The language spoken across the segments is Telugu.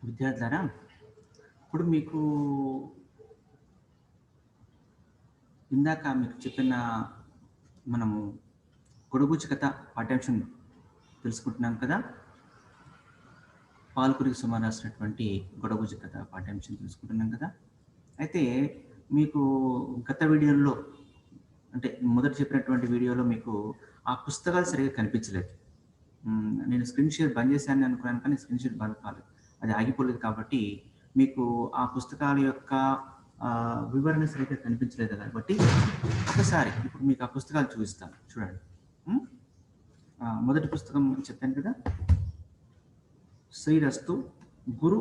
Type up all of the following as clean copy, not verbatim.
విద్యార్థులారా, ఇప్పుడు మీకు ఇందాక మీకు చెప్పిన మనము కొడుగుచి కథ పాఠ్యాంశం తెలుసుకుంటున్నాం కదా. పాల్కురికి సుమ రాసినటువంటి గొడగుజి కథ పాఠ్యాంశం తెలుసుకుంటున్నాం కదా. అయితే మీకు గత వీడియోలో అంటే మొదట చెప్పినటువంటి వీడియోలో మీకు ఆ పుస్తకాలు సరిగ్గా కనిపించలేదు. నేను స్క్రీన్ షేర్ బంద్ చేశాను అనుకున్నాను, కానీ స్క్రీన్ షేర్ బంద్ కాలేదు, అది ఆగిపోలేదు. కాబట్టి మీకు ఆ పుస్తకాల యొక్క వివరణ సరిగ్గా కనిపించలేదు కాబట్టి ఒకసారి ఇప్పుడు మీకు ఆ పుస్తకాలు చూపిస్తాను, చూడండి. మొదటి పుస్తకం చెప్పాను కదా, శ్రీరస్తు గురు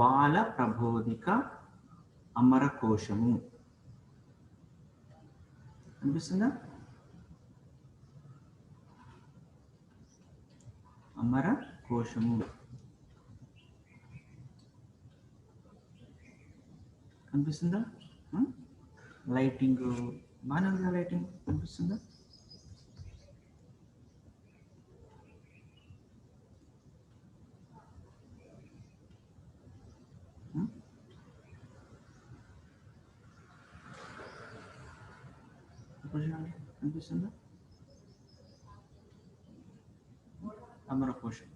బాల ప్రబోధిక అమర కోశము. అనిపిస్తుందా? అమర కోశము కనిపిస్తుందా? లైటింగ్ బాగానే ఉందా? లైటింగ్ కనిపిస్తుందా? కనిపిస్తుందా? అమర కోశం.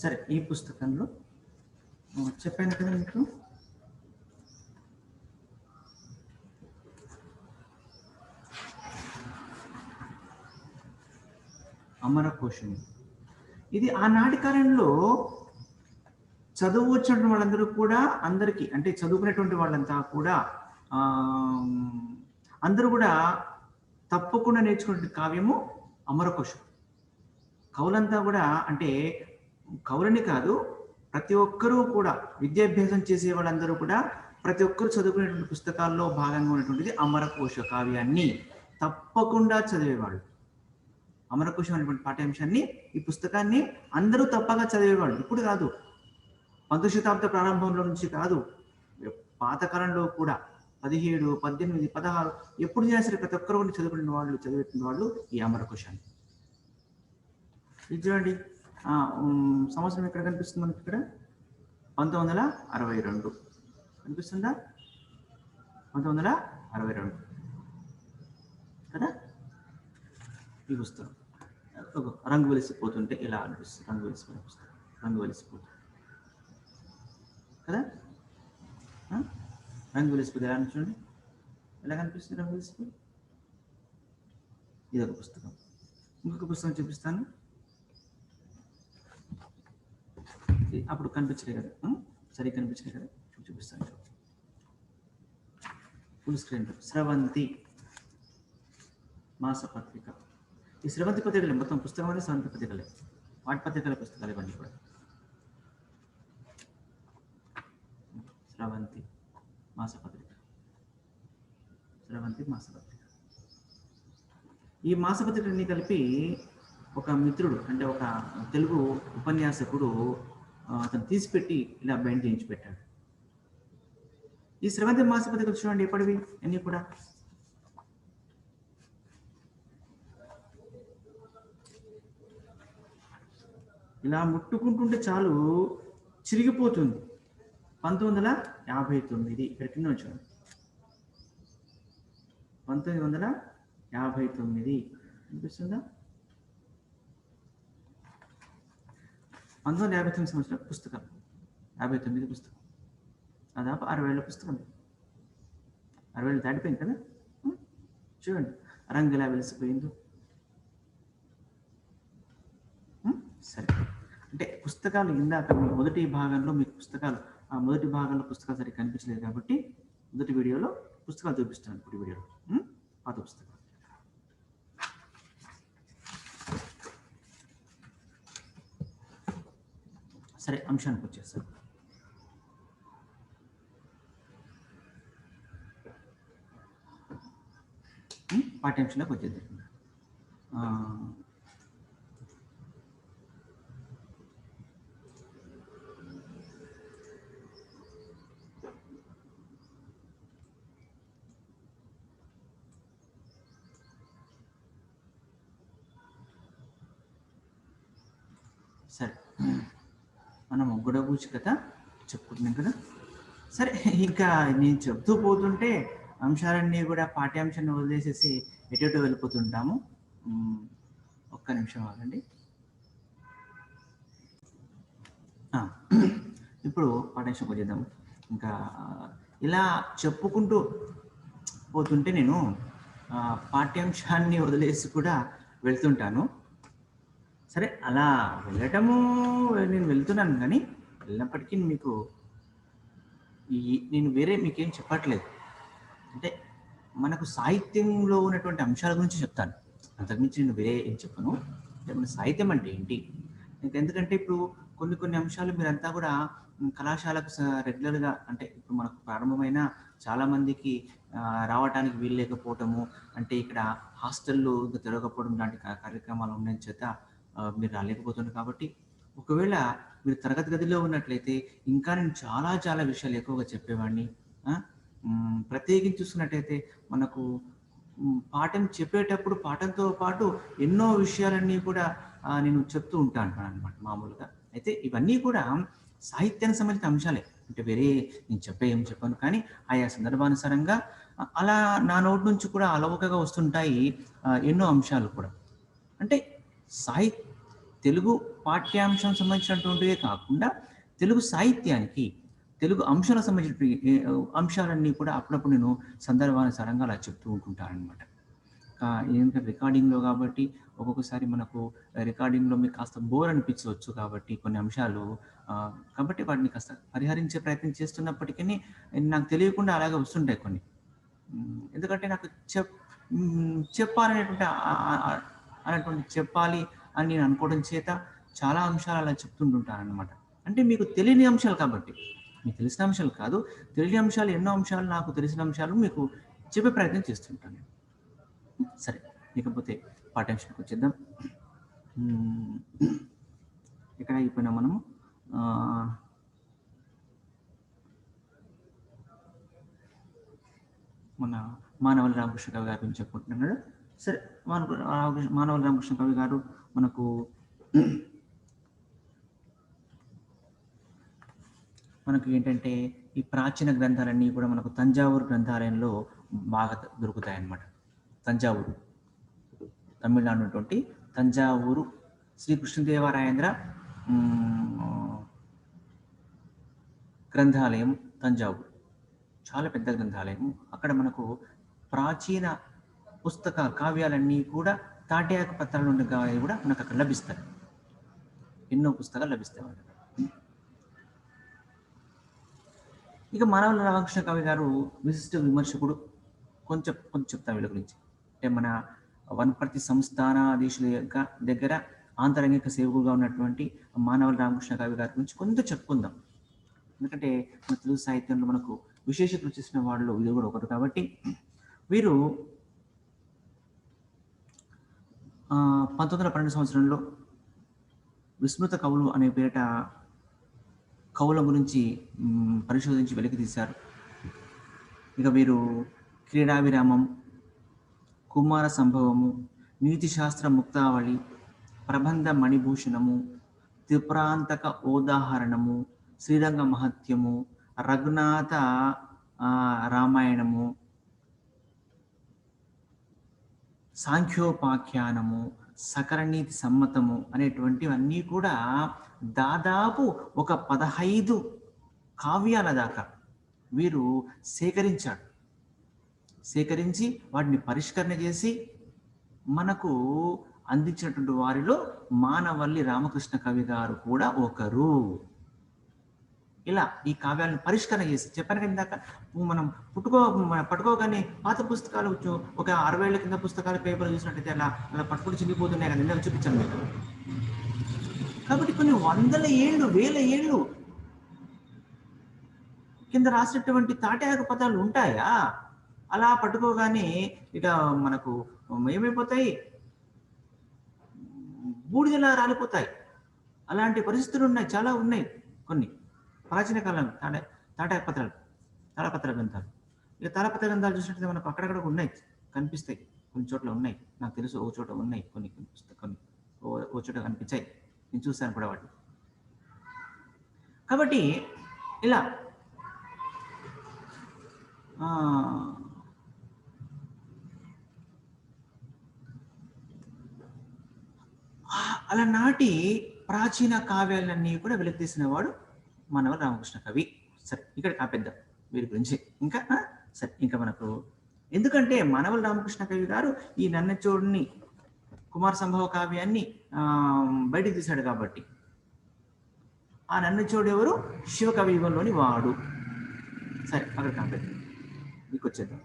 సరే, ఈ పుస్తకంలో చెప్పాను కదా మీకు, అమర కోశం. ఇది ఆనాటి కాలంలో చదువు వచ్చినటువంటి వాళ్ళందరూ కూడా, అందరికీ అంటే చదువుకునేటువంటి వాళ్ళంతా కూడా అందరూ కూడా తప్పకుండా నేర్చుకునే కావ్యము అమరకోశం. కవులంతా కూడా, అంటే కవులని కాదు, ప్రతి ఒక్కరూ కూడా విద్యాభ్యాసం చేసే వాళ్ళందరూ కూడా ప్రతి ఒక్కరు చదువుకునేటువంటి పుస్తకాల్లో భాగంగా ఉన్నటువంటిది అమరకోశ కావ్యాన్ని తప్పకుండా చదివేవాళ్ళు. అమరకోశం అనేటువంటి పాఠ్యాంశాన్ని, ఈ పుస్తకాన్ని అందరూ తప్పగా చదివేవాళ్ళు. ఇప్పుడు కాదు, 19వ శతాబ్ద ప్రారంభంలో నుంచి కాదు, పాతకాలంలో కూడా 17, 18, 16 ఎప్పుడు చేసినా సరే ప్రతి ఒక్కరు చదువుకునే వాళ్ళు, చదివేటువంటి వాళ్ళు ఈ అమరకోశాన్ని. ఇది చూడండి, సంవత్సరం ఎక్కడ కనిపిస్తుంది మనకి? ఇక్కడ 1962 కనిపిస్తుందా? 1962 కదా. ఈ పుస్తకం రంగు వెలిసిపోతుంటే ఇలా అనిపిస్తుంది. రంగు వెలిసిపోయిన పుస్తకం, రంగు వెలిసిపోతుంది కదా. రంగు వెలిసిపోతే ఎలా చూడండి, ఎలా కనిపిస్తుంది రంగు వెలిసిపోయి. ఇదొక పుస్తకం. ఇంకొక పుస్తకం చూపిస్తాను, అప్పుడు కనిపించలే కదా, సరిగ్గా కనిపించలే కదా, చూపిస్తాను. Full screen. స్రవంతి మాసపత్రిక. ఈ స్రవంతి పత్రికలే మొత్తం పుస్తకం అనేది, స్రవంతి పత్రికలే, వాటి పత్రికల పుస్తకాలు ఇవన్నీ కూడా. స్రవంతి మాసపత్రిక, స్రవంతి మాసపత్రిక. ఈ మాసపత్రికని కలిపి ఒక మిత్రుడు, అంటే ఒక తెలుగు ఉపన్యాసకుడు, అతను తీసిపెట్టి ఇలా బైండ్ చేయించి పెట్టాడు. ఈ స్రవంతి మాసపత్రికలు చూడండి, ఎప్పటివి అన్నీ కూడా ఇలా ముట్టుకుంటుంటే చాలు చిరిగిపోతుంది. 1959 ఇక్కడ కింద వచ్చాడు. 1959 అనిపిస్తుందా? 1959 సంవత్సరం పుస్తకం, 59 పుస్తకం, దాదాపు 60 ఏళ్ళ పుస్తకం. 60 ఏళ్ళు దాటిపోయింది కదా. చూడండి రంగు ఎలా వెలిసిపోయిందో. సరే, అంటే పుస్తకాలు ఇందాక మీ మొదటి భాగంలో మీకు పుస్తకాలు, ఆ మొదటి భాగంలో పుస్తకాలు సరిగ్గా కనిపించలేదు కాబట్టి మొదటి వీడియోలో పుస్తకాలు చూపిస్తాను. ఇప్పుడు వీడియోలో పాత పుస్తకాలు. సరే, అంశానికి వచ్చేస్తాను. పాఠ్యాంశంలోకి వచ్చేది. సరే, మనం గుడబూచి కథ చెప్పుకుంటున్నాం కదా. సరే, ఇంకా నేను చెప్తూ పోతుంటే అంశాలన్నీ కూడా పాఠ్యాంశాన్ని వదిలేసేసి ఎటు వెళ్ళిపోతుంటాము. ఒక్క నిమిషం ఆగండి. ఇప్పుడు పాఠ్యాంశం చేద్దాం. ఇంకా ఇలా చెప్పుకుంటూ పోతుంటే నేను పాఠ్యాంశాన్ని వదిలేసి కూడా వెళ్తుంటాను. సరే, అలా వెళ్ళటము నేను వెళ్తున్నాను, కానీ వెళ్ళినప్పటికీ మీకు నేను వేరే మీకేం చెప్పట్లేదు. అంటే మనకు సాహిత్యంలో ఉన్నటువంటి అంశాల గురించి చెప్తాను, అంతకుమించి నేను వేరే ఏం చెప్పను. అంటే మన సాహిత్యం అంటే ఏంటి, ఎందుకంటే ఇప్పుడు కొన్ని అంశాలు మీరంతా కూడా కళాశాలకు రెగ్యులర్గా, అంటే ఇప్పుడు మనకు ప్రారంభమైన చాలామందికి రావడానికి వీలు లేకపోవటము, అంటే ఇక్కడ హాస్టల్లో తిరగకపోవడం లాంటి కార్యక్రమాలు ఉన్న చేత మీరు రాలేకపోతున్నారు. కాబట్టి ఒకవేళ మీరు తరగతి గదిలో ఉన్నట్లయితే ఇంకా నేను చాలా చాలా విషయాలు ఎక్కువగా చెప్పేవాడిని. ప్రత్యేకించి చూసుకున్నట్టయితే మనకు పాఠం చెప్పేటప్పుడు పాఠంతో పాటు ఎన్నో విషయాలన్నీ కూడా నేను చెప్తూ ఉంటాను అనమాట మామూలుగా. అయితే ఇవన్నీ కూడా సాహిత్యానికి సంబంధించిన అంశాలే, అంటే వేరే నేను ఏం చెప్పాను, కానీ ఆయా సందర్భానుసారంగా అలా నా నోటి నుంచి కూడా అలవకగా వస్తుంటాయి ఎన్నో అంశాలు కూడా. అంటే తెలుగు పాఠ్యాంశం సంబంధించినటువంటివే కాకుండా తెలుగు సాహిత్యానికి, తెలుగు అంశాలకు సంబంధించిన అంశాలన్నీ కూడా అప్పుడప్పుడు నేను సందర్భానుసారంగా అలా చెప్తూ ఉంటుంటాను అనమాట. ఎందుకంటే రికార్డింగ్లో కాబట్టి ఒక్కొక్కసారి మనకు రికార్డింగ్లో మీకు కాస్త బోర్ అనిపించవచ్చు, కాబట్టి కొన్ని అంశాలు, కాబట్టి వాటిని కాస్త పరిహరించే ప్రయత్నం చేస్తున్నప్పటికీ నాకు తెలియకుండా అలాగే వస్తుంటాయి కొన్ని. ఎందుకంటే నాకు చెప్పాలి అని నేను అనుకోవడం చేత చాలా అంశాలు అలా చెప్తుంటుంటాను అనమాట. అంటే మీకు తెలియని అంశాలు కాబట్టి, మీకు తెలిసిన అంశాలు కాదు, తెలియని అంశాలు ఎన్నో అంశాలు, నాకు తెలిసిన అంశాలు మీకు చెప్పే ప్రయత్నం చేస్తుంటాను. సరే, ఇకపోతే పాఠ్యాంశానికి వచ్చేద్దాం. ఇక్కడ అయిపోయినా మనము మన మానవల్లి రామకృష్ణ కవి గారి గురించి చెప్పుకుంటున్నాడు. సరే, మానవల్లి రామకృష్ణ కవి గారు మనకు ఏంటంటే ఈ ప్రాచీన గ్రంథాలన్నీ కూడా మనకు తంజావూరు గ్రంథాలయంలో బాగా దొరుకుతాయి అన్నమాట. తంజావూరు, తమిళనాడు ఉన్నటువంటి తంజావూరు శ్రీకృష్ణదేవరాయేంద్ర గ్రంథాలయం తంజావూరు చాలా పెద్ద గ్రంథాలయం. అక్కడ మనకు ప్రాచీన కావ్యాలన్నీ కూడా తాటియాకు పత్రాలు ఉండే కూడా మనకు అక్కడ లభిస్తాయి. ఎన్నో పుస్తకాలు లభిస్తాయి. ఇక మానవల్లి రామకృష్ణ కవి గారు విశిష్ట విమర్శకుడు. కొంచెం చెప్తాను వీళ్ళ గురించి. అంటే మన వనపర్తి సంస్థానాధీశుల దగ్గర ఆంతరంగిక సేవకుగా ఉన్నటువంటి మానవల్లి రామకృష్ణ కవి గారి గురించి కొంచెం చెప్పుకుందాం. ఎందుకంటే మన తెలుగు సాహిత్యంలో మనకు విశేషతలు చేసిన వాళ్ళు ఇది కూడా ఒకరు. కాబట్టి వీరు 1912 సంవత్సరంలో విస్మృత కవులు అనే పేరిట కవుల గురించి పరిశోధించి వెలికి తీశారు. ఇక వీరు క్రీడా విరామం, కుమార సంభవము, నీతి శాస్త్ర ముక్తావళి, ప్రబంధ మణిభూషణము, త్రిపురాంతక ఉదాహరణము, శ్రీరంగ మహత్యము, రఘునాథ రామాయణము, సాంఖ్యోపాఖ్యానము, సకరనీతి సమ్మతము అనేటువంటివన్నీ కూడా దాదాపు ఒక 15 కావ్యాల దాకా వీరు సేకరించి వాటిని పరిష్కరణ చేసి మనకు అందించినటువంటి వారిలో మానవల్లి రామకృష్ణ కవి గారు కూడా ఒకరు. ఇలా ఈ కావ్యాలను పరిష్కరణ చేసి చెప్పాను కదా ఇందాక, మనం పట్టుకోగానే పాత పుస్తకాలు ఒక 60 ఏళ్ళ కింద పుస్తకాలు పేపర్లు చూసినట్టయితే అలా పట్టుకుని చిరిగిపోతున్నాయి కదా, ఇందాక చూపించాను మీకు. కాబట్టి కొన్ని వందల ఏళ్ళు, వేల ఏళ్ళు కింద రాసినటువంటి తాటాకు పదాలు ఉంటాయా? అలా పట్టుకోగానే ఇక మనకు ఏమైపోతాయి, బూడిదలా రాలిపోతాయి. అలాంటి పరిస్థితులు ఉన్నాయి, చాలా ఉన్నాయి. కొన్ని ప్రాచీన కాలం తాళపత్ర గ్రంథాలు. ఇక తాళపత్ర గ్రంథాలు చూసినట్లయితే మనకు అక్కడక్కడ ఉన్నాయి, కనిపిస్తాయి. కొన్ని చోట్ల ఉన్నాయి, నాకు తెలుసు. ఓ చోట ఉన్నాయి, కొన్ని ఓ చోట కనిపించాయి. నేను చూశాను కూడా వాటిని. కాబట్టి ఇలా అలనాటి ప్రాచీన కావ్యాలన్నీ కూడా వెలికితీసిన వాడు మనవల రామకృష్ణ కవి. సరే, ఇక్కడ ఆపేద్దాం వీరి గురించి. ఇంకా సరే, ఇంకా మనకు ఎందుకంటే మనవల రామకృష్ణ కవి గారు ఈ నన్నచోడుని కుమార సంభవ కావ్యాన్ని బయటికి తీశాడు కాబట్టి, ఆ నన్నచోడు ఎవరు? శివకవి యుగంలోని వాడు. సరే, అక్కడ ఆపేద్దాం, మీకు వచ్చేద్దాం,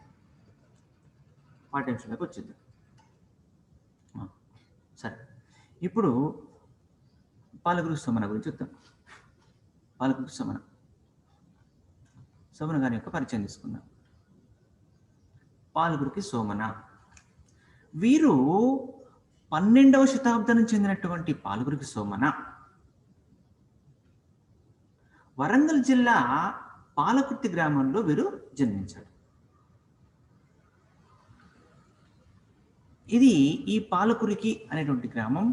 పాఠ్యాంశంలోకి వచ్చేద్దాం. సరే, ఇప్పుడు పాలకురి సోమన గురించి చూద్దాం. పాలకురి సోమన గారి యొక్క పరిచయం తీసుకుందాం. పాలకురికి సోమన వీరు 12వ శతాబ్దానికి చెందినటువంటి పాలకురికి సోమన వరంగల్ జిల్లా పాలకుర్తి గ్రామంలో వీరు జన్మించారు. ఇది ఈ పాలకురికి అనేటువంటి గ్రామం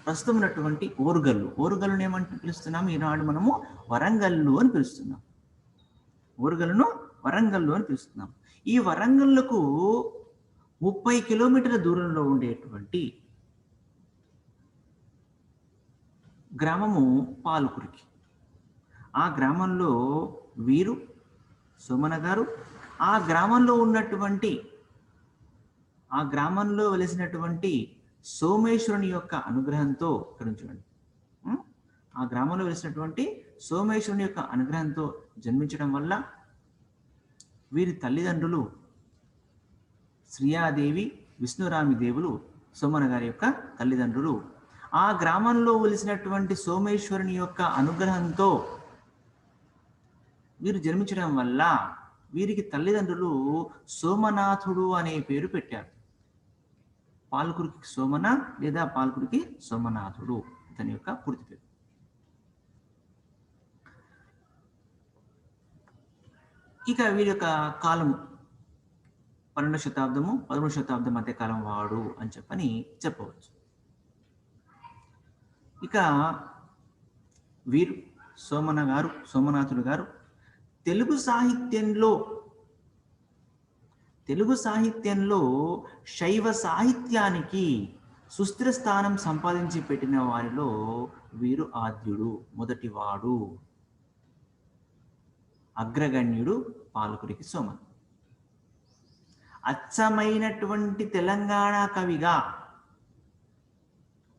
ప్రస్తుతం ఉన్నటువంటి ఓరుగల్లు. ఓరుగల్లును ఏమంటే పిలుస్తున్నాం ఈనాడు మనము? వరంగల్లు అని పిలుస్తున్నాం. ఓరుగల్లును వరంగల్లు అని పిలుస్తున్నాం. ఈ వరంగల్లుకు 30 కిలోమీటర్ల దూరంలో ఉండేటువంటి గ్రామము పాలకురికి. ఆ గ్రామంలో వీరు సోమన గారు ఆ గ్రామంలో వెలిసినటువంటి సోమేశ్వరుని యొక్క అనుగ్రహంతో, ఇక్కడ చూడండి, ఆ గ్రామంలో వెలిసినటువంటి సోమేశ్వరుని యొక్క అనుగ్రహంతో జన్మించడం వల్ల వీరి తల్లిదండ్రులు శ్రీయాదేవి, విష్ణురామి దేవులు సోమన గారి యొక్క తల్లిదండ్రులు. ఆ గ్రామంలో వెలిసినటువంటి సోమేశ్వరుని యొక్క అనుగ్రహంతో వీరు జన్మించడం వల్ల వీరికి తల్లిదండ్రులు సోమనాథుడు అనే పేరు పెట్టారు. పాలకురికి సోమన లేదా పాలకురికి సోమనాథుడు ఇతని యొక్క పూర్తి పేరు. ఇక వీరి యొక్క కాలము 12వ శతాబ్దము 13వ శతాబ్దం మధ్య కాలం వాడు అని చెప్పవచ్చు. ఇక వీరు సోమనాథుడు గారు తెలుగు సాహిత్యంలో శైవ సాహిత్యానికి సుస్థిర స్థానం సంపాదించి పెట్టిన వారిలో వీరు ఆద్యుడు, మొదటివాడు, అగ్రగణ్యుడు పాలకురికి సోమన. అచ్చమైనటువంటి తెలంగాణ కవిగా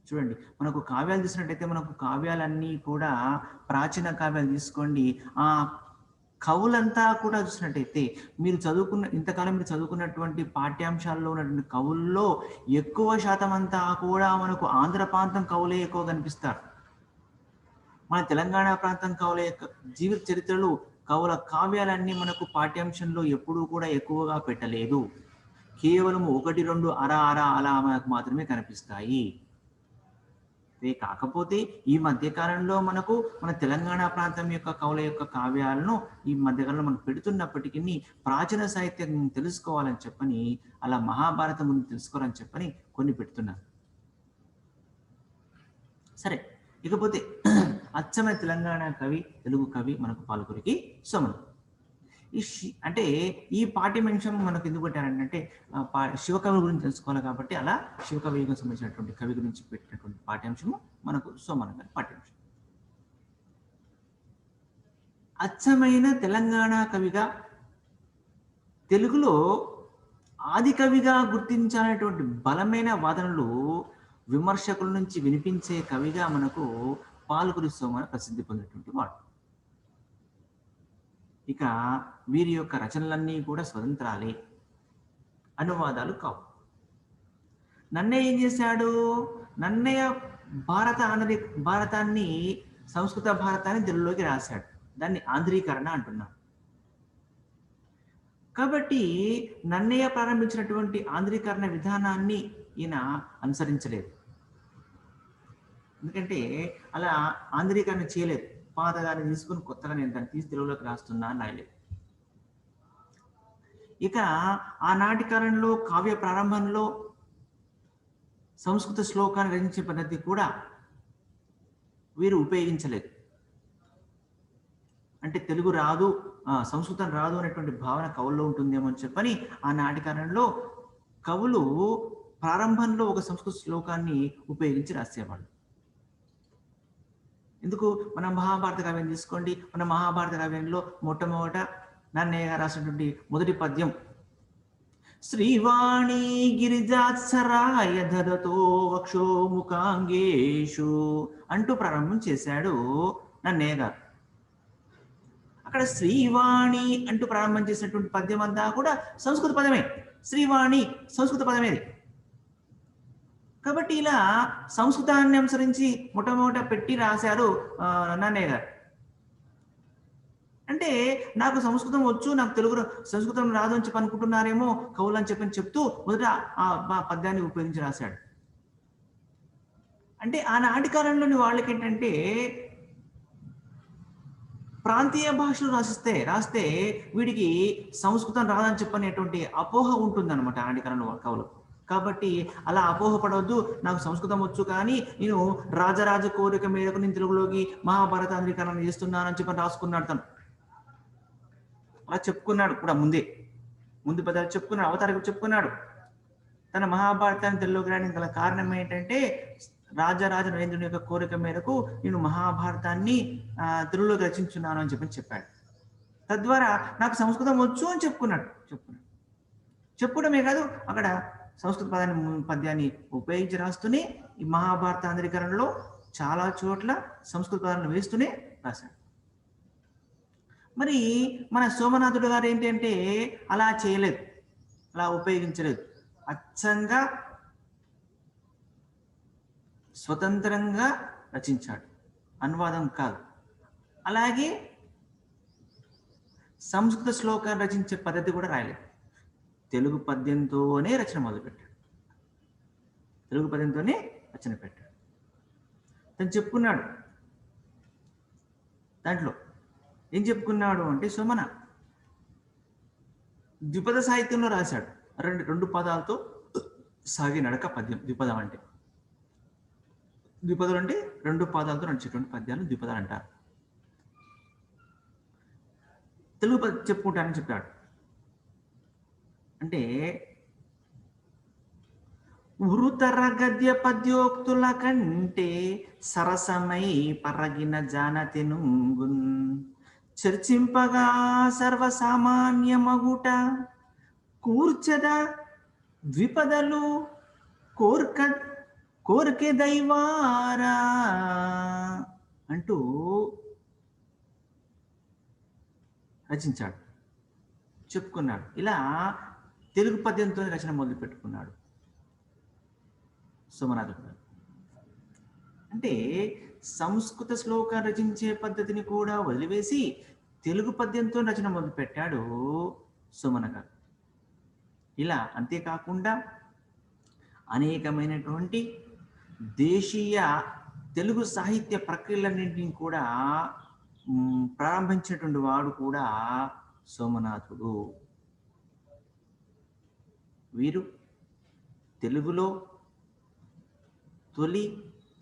చూడండి, మనకు కావ్యాలు చూసినట్టయితే మనకు కావ్యాలన్నీ కూడా ప్రాచీన కావ్యాలు తీసుకోండి, ఆ కవులంతా కూడా చూసినట్టయితే ఇంతకాలం మీరు చదువుకున్నటువంటి పాఠ్యాంశాల్లో ఉన్నటువంటి కవుల్లో ఎక్కువ శాతం అంతా కూడా మనకు ఆంధ్ర ప్రాంతం కవులే ఎక్కువ కనిపిస్తారు. మన తెలంగాణ ప్రాంతం కవుల యొక్క జీవిత చరిత్రలు, కవుల కావ్యాలన్నీ మనకు పాఠ్యాంశంలో ఎప్పుడూ కూడా ఎక్కువగా పెట్టలేదు. కేవలం 1, 2 అలా మనకు మాత్రమే కనిపిస్తాయి. కాకపోతే ఈ మధ్యకాలంలో మన తెలంగాణ ప్రాంతం యొక్క కవుల యొక్క కావ్యాలను ఈ మధ్యకాలంలో మనం పెడుతున్నప్పటికీ ప్రాచీన సాహిత్యం తెలుసుకోవాలని చెప్పని, అలా మహాభారతం ముందు తెలుసుకోవాలని చెప్పని కొన్ని పెడుతున్నారు. సరే, ఇకపోతే అచ్చమైన తెలంగాణ కవి, తెలుగు కవి మనకు పాలకురికి సోమన. అంటే ఈ పాఠ్యాంశం మనకు ఎందుకు పెట్టారంటే శివకవి గురించి తెలుసుకోవాలి కాబట్టి, అలా శివకవి యుగం సంబంధించినటువంటి కవి గురించి పెట్టినటువంటి పాఠ్యాంశము మనకు సోమన గారి పాఠ్యాంశం. అచ్చమైన తెలంగాణ కవిగా, తెలుగులో ఆది కవిగా గుర్తించాలనేటువంటి బలమైన వాదనలు విమర్శకుల నుంచి వినిపించే కవిగా మనకు పాలకురి సోమన ప్రసిద్ధి పొందినటువంటి వాడు. ఇక వీరి యొక్క రచనలన్నీ కూడా స్వతంత్రాలే, అనువాదాలు కావు. నన్నయ్య ఏం చేశాడు? నన్నయ్య భారతాన్ని, సంస్కృత భారతాన్ని తెలుగులోకి రాశాడు. దాన్ని ఆంధ్రీకరణ అంటున్నాడు. కాబట్టి నన్నయ్య ప్రారంభించినటువంటి ఆంధ్రీకరణ విధానాన్ని ఈయన అనుసరించలేదు. ఎందుకంటే అలా ఆంధ్రీకరణ చేయలేదు. పాతగాన్ని తీసుకుని కొత్తగా నేను దాన్ని తీసి తెలుగులోకి రాస్తున్నా అని రాయలేదు. ఇక ఆనాటి కాలంలో కావ్య ప్రారంభంలో సంస్కృత శ్లోకాన్ని రచించే పద్ధతి కూడా వీరు ఉపయోగించలేదు. అంటే తెలుగు రాదు, సంస్కృతం రాదు అనేటువంటి భావన కవుల్లో ఉంటుందేమో అని చెప్పని ఆనాటి కాలంలో కవులు ప్రారంభంలో ఒక సంస్కృత శ్లోకాన్ని ఉపయోగించి రాసేవాళ్ళు. ఎందుకు? మన మహాభారత కావ్యం తీసుకోండి. మన మహాభారత కావ్యంలో మొట్టమొదట నన్నయ్య గారు రాసినటువంటి మొదటి పద్యం శ్రీవాణి గిరిజాత్సరాయ దదతో వక్షో ముఖాంగేషు అంటూ ప్రారంభం చేశాడు నన్నయ్య గారు. అక్కడ శ్రీవాణి అంటూ ప్రారంభం చేసినటువంటి పద్యం అంతా కూడా సంస్కృత పదమే. శ్రీవాణి సంస్కృత పదమేది. కాబట్టి ఇలా సంస్కృతాన్ని అనుసరించి మొట్టమొదట పెట్టి రాశారు నన్నయ్య గారు. అంటే నాకు సంస్కృతం వచ్చు, నాకు తెలుగు సంస్కృతం రాదు అని చెప్పి అనుకుంటున్నారేమో కవులు అని చెప్పని చెప్తూ మొదట ఆ పద్యాన్ని ఉపయోగించి రాశాడు. అంటే ఆనాటి కాలంలోని వాళ్ళకి ఏంటంటే ప్రాంతీయ భాషలు రాస్తే వీడికి సంస్కృతం రాదని చెప్పనేటువంటి అపోహ ఉంటుందన్నమాట ఆనాటి కాలంలో కవులు. కాబట్టి అలా అపోహపడవద్దు, నాకు సంస్కృతం వచ్చు కానీ నేను రాజరాజ కోరిక మేరకు నేను తెలుగులోకి మహాభారతాంధ్రీకరణ చేస్తున్నానని చెప్పి రాసుకున్నాడు. తను అలా చెప్పుకున్నాడు కూడా ముందు పదాలు చెప్పుకున్నాడు, అవతారిక చెప్పుకున్నాడు. తన మహాభారతాన్ని తెలుగులోకి రాయడానికి గల కారణం ఏంటంటే రాజరాజ నరేంద్రుని యొక్క కోరిక మేరకు నేను మహాభారతాన్ని తెలుగులోకి రచించున్నాను అని చెప్పాడు. తద్వారా నాకు సంస్కృతం వచ్చు అని చెప్పుకున్నాడు. చెప్పుకోవడమే కాదు, అక్కడ సంస్కృత పద్యాన్ని ఉపయోగించి రాస్తూనే ఈ మహాభారతాంధ్రీకరణలో చాలా చోట్ల సంస్కృత పదాలను వేస్తూనే రాశాడు. మరి మన సోమనాథుడు గారు ఏంటంటే అలా చేయలేదు, అలా ఉపయోగించలేదు. అచ్చంగా స్వతంత్రంగా రచించాడు, అనువాదం కాదు. అలాగే సంస్కృత శ్లోకాన్ని రచించే పద్ధతి కూడా రాయలేదు. తెలుగు పద్యంతోనే రచన మొదలుపెట్టాడు. తను చెప్పుకున్నాడు. దాంట్లో ఏం చెప్పుకున్నాడు అంటే సోమన ద్విపద సాహిత్యంలో రాశాడు. రెండు పదాలతో సాగే నడక పద్యం. ద్విపదం అంటే ద్విపదలు అంటే రెండు పాదాలతో నడిచేటువంటి పద్యాలు ద్విపదాలు అంటారు. తెలుగు చెప్పుకుంటానని చెప్పాడు. అంటే ఉరుతర గద్య పద్యోక్తుల కంటే సరసమై పరగిన జానతెనుంగున్ చర్చింపగా సర్వసామాన్యమగుట కూర్చద ద్విపదలు కోరికే దైవారా అంటూ రచించాడు, చెప్పుకున్నాడు. ఇలా తెలుగు పద్యంతో రచన మొదలు పెట్టుకున్నాడు సోమనాథుడు గారు. అంటే సంస్కృత శ్లోకాన్ని రచించే పద్ధతిని కూడా వదిలివేసి తెలుగు పద్యంతో రచన మొదలు పెట్టాడు సోమన గారు. ఇలా అంతేకాకుండా అనేకమైనటువంటి దేశీయ తెలుగు సాహిత్య ప్రక్రియలన్నింటినీ కూడా ప్రారంభించినటువంటి వాడు కూడా సోమనాథుడు. వీరు తెలుగులో తొలి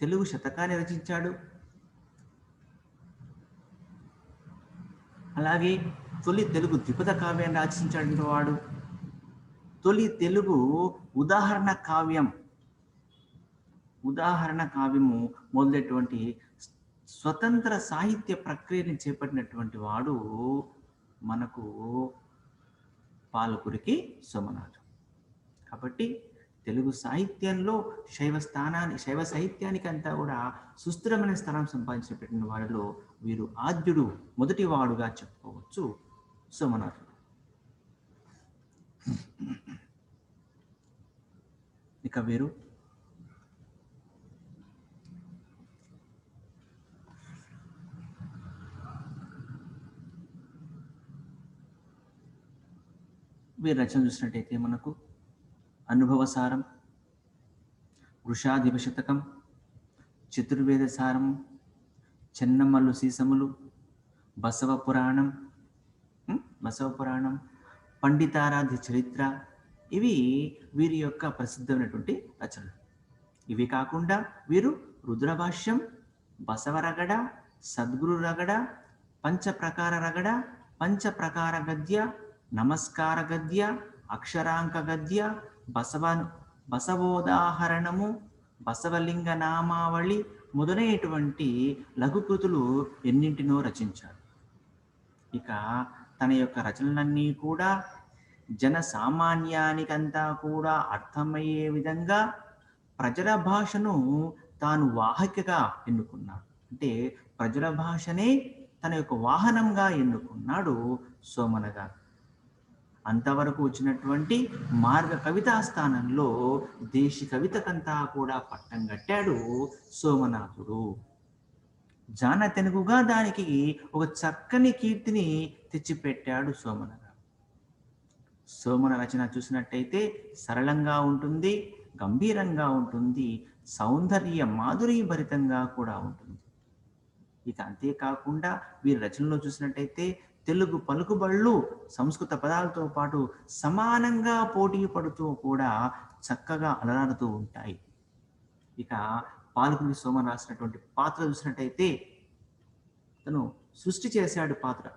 తెలుగు శతకాన్ని రచించాడు. అలాగే తొలి తెలుగు ద్విపద కావ్యాన్ని రచించాడు వాడు. తొలి తెలుగు ఉదాహరణ కావ్యము మొదలైనటువంటి స్వతంత్ర సాహిత్య ప్రక్రియని చేపట్టినటువంటి వాడు మనకు పాలకురికి సోమనాథుడు. కాబట్టి తెలుగు సాహిత్యంలో శైవ సాహిత్యానికి అంతా కూడా సుస్థిరమైన స్థానం సంపాదించిన వారిలో వీరు ఆద్యుడు, మొదటి వాడుగా చెప్పుకోవచ్చు సోమనాథుడు. ఇక వీరు రచన చూసినట్టయితే మనకు అనుభవసారం, వృషాధిప శతకం, చతుర్వేద సారం, చెన్నమల్లు సీసములు, బసవ పురాణం, పండితారాధ్య చరిత్ర, ఇవి వీరి యొక్క ప్రసిద్ధమైనటువంటి రచనలు. ఇవి కాకుండా వీరు రుద్రభాష్యం, బసవరగడ, సద్గురు రగడ, పంచప్రకార రగడ, పంచప్రకార గద్య, నమస్కార గద్య, అక్షరాంక గద్య, బసవోదాహరణము, బసవలింగ నామావళి మొదలైనటువంటి లఘుకృతులు ఎన్నింటినో రచించారు. ఇక తన యొక్క రచనలన్నీ కూడా జన సామాన్యానికంతా కూడా అర్థమయ్యే విధంగా ప్రజల భాషను తాను వాహకగా ఎన్నుకున్నాడు. అంటే ప్రజల భాషనే తన యొక్క వాహనంగా ఎన్నుకున్నాడు సోమన గారు. అంతవరకు వచ్చినటువంటి మార్గ కవితా స్థానంలో దేశీ కవితకంతా కూడా పట్టం కట్టాడు సోమనాథుడు. జాన తెనుగుగా దానికి ఒక చక్కని కీర్తిని తెచ్చిపెట్టాడు సోమన గారు. సోమన రచన చూసినట్టయితే సరళంగా ఉంటుంది, గంభీరంగా ఉంటుంది, సౌందర్య మాధుర్య భరితంగా కూడా ఉంటుంది. ఇక అంతేకాకుండా వీరి రచనలో చూసినట్టయితే తెలుగు పలుకుబళ్ళు సంస్కృత పదాలతో పాటు సమానంగా పోటీ పడుతూ కూడా చక్కగా అలరాడుతూ ఉంటాయి. ఇక పాల్గుని సోమన్ రాసినటువంటి పాత్ర చూసినట్టయితే తను సృష్టి చేశాడు పాత్ర.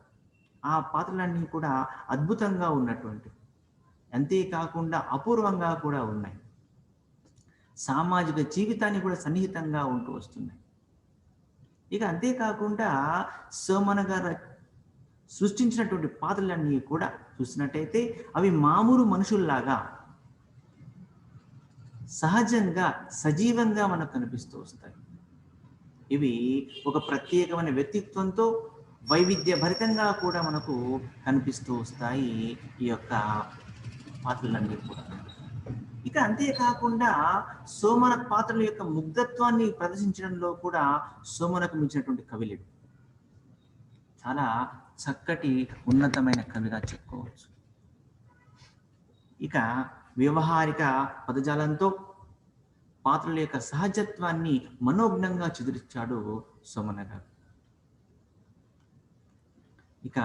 ఆ పాత్రలన్నీ కూడా అద్భుతంగా ఉన్నటువంటి, అంతేకాకుండా అపూర్వంగా కూడా ఉన్నాయి. సామాజిక జీవితాన్ని కూడా సన్నిహితంగా ఉంటూ వస్తున్నాయి. ఇక అంతేకాకుండా సోమన గారు సృష్టించినటువంటి పాత్రలన్నీ కూడా చూసినట్టయితే అవి మామూలు మనుషుల్లాగా సహజంగా సజీవంగా మనకు కనిపిస్తూ వస్తాయి. ఇవి ఒక ప్రత్యేకమైన వ్యక్తిత్వంతో వైవిధ్య భరితంగా కూడా మనకు కనిపిస్తూ వస్తాయి ఈ యొక్క పాత్రలన్నీ కూడా. ఇక అంతేకాకుండా సోమన పాత్రల యొక్క ముగ్ధత్వాన్ని ప్రదర్శించడంలో కూడా సోమనకు మించినటువంటి కవి లేడు. చాలా చక్కటి ఉన్నతమైన కవిగా చెప్పుకోవచ్చు. ఇక వ్యవహారిక పదజాలంతో పాత్రల యొక్క సహజత్వాన్ని మనోజ్ఞంగా చిత్రించాడు సోమన గారు. ఇక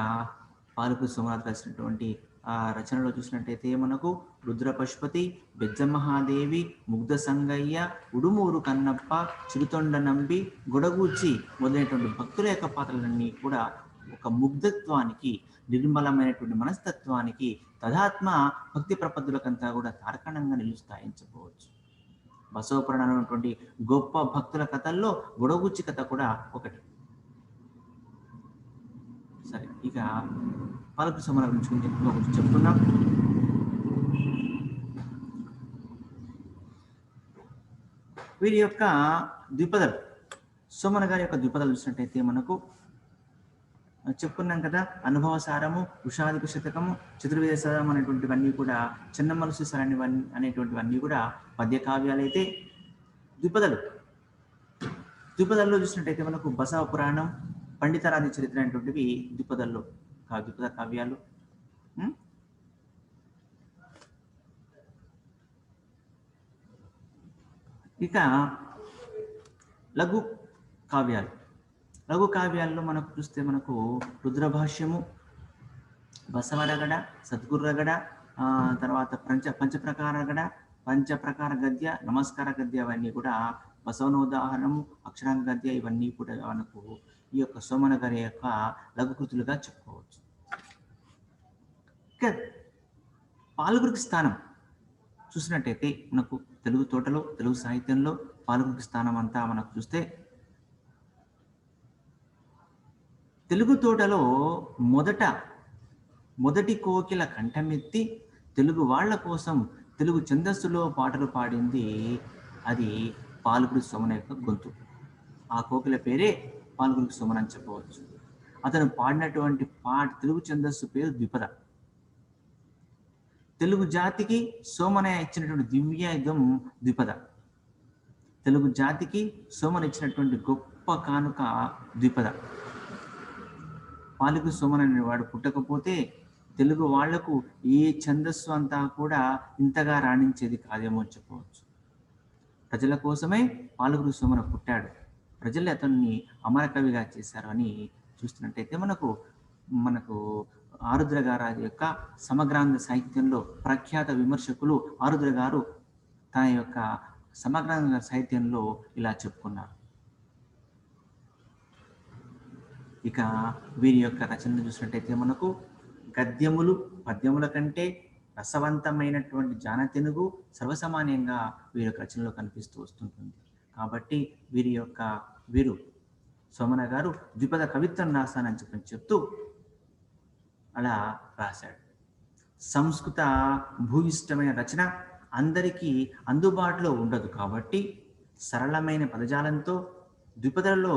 పాలుకు సోమనాథ్ రాసినటువంటి ఆ రచనలో చూసినట్టయితే మనకు రుద్ర పశుపతి, బెజ్జమహాదేవి, ముగ్ధ సంగయ్య, ఉడుమూరు కన్నప్ప, చిరుతొండ నంబి, గొడగూచి మొదలైనటువంటి భక్తుల యొక్క పాత్రలన్నీ కూడా ఒక ముగ్ధత్వానికి, నిర్మలమైనటువంటి మనస్తత్వానికి, తదాత్మ భక్తి ప్రపత్తులకంతా కూడా తార్కాణంగా నిలుస్తాయని చెప్పవచ్చు. బసవపురాణంలో ఉన్నటువంటి గొప్ప భక్తుల కథల్లో గొడగూచి కథ కూడా ఒకటి. సరే, ఇక పాలకు సోమన గురించి కొంచెం చెప్తున్నాం. వీరి యొక్క ద్విపదలు, సోమన గారి యొక్క ద్విపదలు చూసినట్టయితే మనకు చెప్పుకున్నాం కదా, అనుభవసారము, ఉషాధిక శతకము, చతుర్వేద సదం అనేటువంటివన్నీ కూడా, చిన్నమలసు సరణి అనేటువంటివన్నీ కూడా పద్య కావ్యాలైతే, ద్విపదల్లో చూసినట్టయితే మనకు బసవ పురాణం, పండితారాది చరిత్ర అనేటువంటివి ద్విపదల్లో ద్విపద కావ్యాలు. ఇక లఘు కావ్యాలు, లఘు కావ్యాల్లో మనకు చూస్తే మనకు రుద్రభాష్యము, బసవరగడ, సద్గురురగడ, తర్వాత పంచప్రకార రగడ, పంచప్రకార గద్య, నమస్కార గద్య, అవన్నీ కూడా బసవనోదాహరణము, అక్షరాంగ గద్య, ఇవన్నీ కూడా మనకు ఈ యొక్క సోమన గారి యొక్క లఘుకృతులుగా చెప్పుకోవచ్చు. ఇక పాల్గురికి స్థానం చూసినట్టయితే మనకు తెలుగు తోటలో, తెలుగు సాహిత్యంలో పాల్గురికి స్థానం అంతా మనకు చూస్తే, తెలుగు తోటలో మొదటి కోకిల కంఠమెత్తి తెలుగు వాళ్ళ కోసం తెలుగు ఛందస్సులో పాటలు పాడింది అది పాల్గురి సోమన యొక్క గొంతు. ఆ కోకిల పేరే పాల్గురి సోమన అని చెప్పవచ్చు. అతను పాడినటువంటి తెలుగు ఛందస్సు పేరు ద్విపద. తెలుగు జాతికి సోమన ఇచ్చినటువంటి దివ్యాయుధం ద్విపద. తెలుగు జాతికి సోమన ఇచ్చినటువంటి గొప్ప కానుక ద్విపద. పాలుకు సోమన అనేవాడు పుట్టకపోతే తెలుగు వాళ్లకు ఏ ఛందస్సు అంతా కూడా ఇంతగా రాణించేది కాదేమో అని చెప్పవచ్చు. ప్రజల కోసమే పాలుగురు సోమన పుట్టాడు. ప్రజలు అతన్ని అమరకవిగా చేశారు అని చూస్తున్నట్టయితే మనకు ఆరుద్ర గారి యొక్క సమగ్రాంధ సాహిత్యంలో ప్రఖ్యాత విమర్శకులు ఆరుద్ర గారు తన యొక్క సమగ్రంగా సాహిత్యంలో ఇలా చెప్పుకున్నారు. ఇక వీరి యొక్క రచనలు చూసినట్టయితే మనకు గద్యములు పద్యముల కంటే రసవంతమైనటువంటి జానతెనుగు సర్వసామాన్యంగా వీరి యొక్క రచనలో కనిపిస్తూ వస్తుంటుంది. కాబట్టి వీరు సోమన గారు ద్విపద కవిత్వం రాస్తానని చెప్తూ అలా రాశాడు. సంస్కృత భూయిష్టమైన రచన అందరికీ అందుబాటులో ఉండదు కాబట్టి సరళమైన పదజాలంతో ద్విపదలలో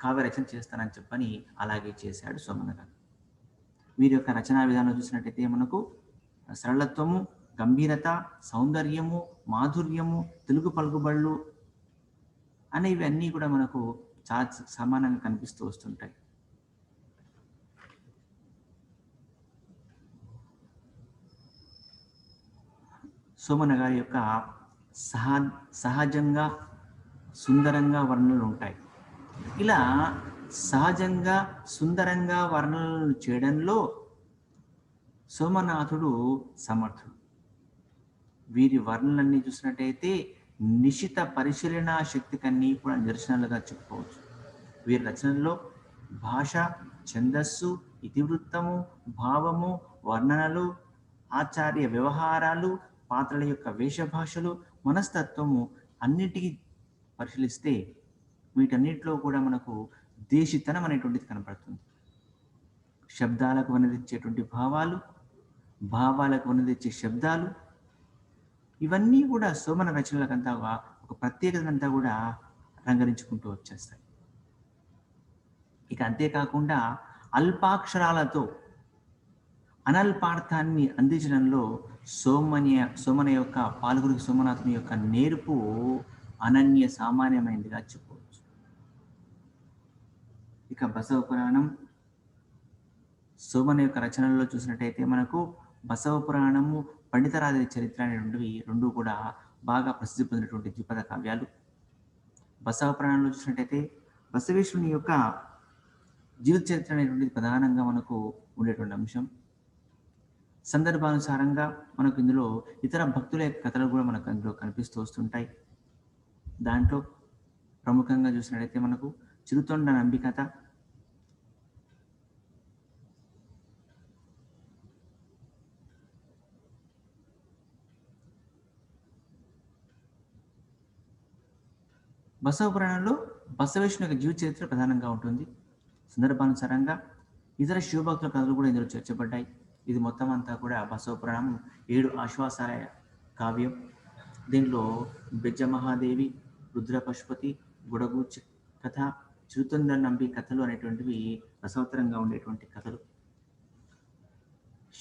కావ్య రచన చేస్తానని చెప్పని అలాగే చేశాడు సోమన గారు. వీరి యొక్క రచనా విధానం చూసినట్టయితే మనకు సరళత్వము, గంభీరత, సౌందర్యము, మాధుర్యము, తెలుగు పలుకుబళ్ళు అనేవి అన్నీ కూడా మనకు చాలా సమానంగా కనిపిస్తూ వస్తుంటాయి. సోమన గారి యొక్క సహజంగా సుందరంగా వర్ణనలు ఉంటాయి. ఇలా సహజంగా సుందరంగా వర్ణనలు చేయడంలో సోమనాథుడు సమర్థుడు. వీరి వర్ణనలన్నీ చూసినట్టయితే నిశిత పరిశీలన శక్తికన్నీ కూడా నిదర్శనాలుగా చెప్పుకోవచ్చు. వీరి రచనల్లో భాష, ఛందస్సు, ఇతివృత్తము, భావము, వర్ణనలు, ఆచార్య వ్యవహారాలు, పాత్రల యొక్క వేషభాషలు, మనస్తత్వము అన్నిటికీ పరిశీలిస్తే వీటన్నిటిలో కూడా మనకు దేశితనం అనేటువంటిది కనపడుతుంది. శబ్దాలకు వనదిచ్చేటువంటి భావాలు, భావాలకు వనదిచ్చే శబ్దాలు, ఇవన్నీ కూడా సోమన రచనలకంతా ఒక ప్రత్యేకతనంతా కూడా రంగరించుకుంటూ వచ్చేస్తాయి. ఇక అంతేకాకుండా అల్పాక్షరాలతో అనల్పార్థాన్ని అందించడంలో సోమన యొక్క పాల్గొని సోమనాథుని యొక్క నేర్పు అనన్య సామాన్యమైనదిగా చెప్పవచ్చు. ఇక బసవ పురాణం, సోమన యొక్క రచనల్లో చూసినట్టయితే మనకు బసవ పురాణము, పండితరాజు చరిత్ర అనేటువంటివి రెండు కూడా బాగా ప్రసిద్ధి పొందినటువంటి ద్విపద కావ్యాలు. బసవ పురాణంలో చూసినట్టయితే బసవేశ్వరుని యొక్క జీవిత చరిత్ర అనేటువంటిది ప్రధానంగా మనకు ఉండేటువంటి అంశం. సందర్భానుసారంగా మనకు ఇందులో ఇతర భక్తుల యొక్క కథలు కూడా మనకు అందులో కనిపిస్తూ వస్తుంటాయి. దాంట్లో ప్రముఖంగా చూసినట్టయితే మనకు చిరుతొండ నంబి కథ, బసవ పురాణంలో బసవేశ్వరుని యొక్క జీవిత చరిత్ర ప్రధానంగా ఉంటుంది. సందర్భానుసారంగా ఇతర శివభక్తుల కథలు కూడా ఇందులో చేర్చబడ్డాయి. ఇది మొత్తం అంతా కూడా బసవ పురాణం 7 ఆశ్వాసాల కావ్యం. దీనిలో బెజ్జ మహాదేవి, రుద్ర పశుపతి, గుడగూచి కథ, చిరుతొండ నంబి కథలు అనేటువంటివి రసవత్తరంగా ఉండేటువంటి కథలు.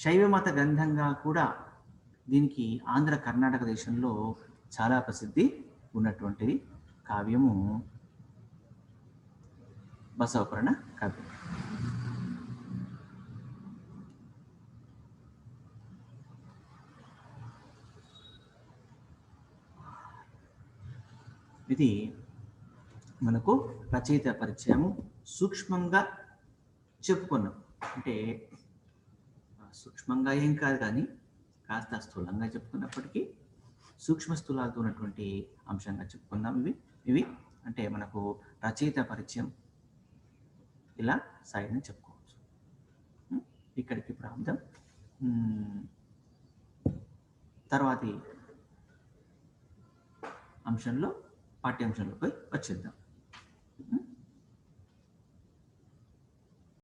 శైవమత గ్రంథంగా కూడా దీనికి ఆంధ్ర కర్ణాటక దేశంలో చాలా ప్రసిద్ధి ఉన్నటువంటిది కావ్యము బసవ పురాణ కావ్యం. ఇది మనకు రచయిత పరిచయము. సూక్ష్మంగా చెప్పుకున్నాం, అంటే సూక్ష్మంగా ఏం కాదు కానీ కాస్త స్థూలంగా చెప్పుకున్నప్పటికీ సూక్ష్మ స్థూలాలతో ఉన్నటువంటి అంశంగా చెప్పుకుందాం. ఇవి అంటే మనకు రచయిత పరిచయం ఇలా సాగిని చెప్పుకోవచ్చు. ఇక్కడికి ప్రాంతం తర్వాతి అంశంలో పాఠ్యాంశంలోకి వచ్చేద్దాం.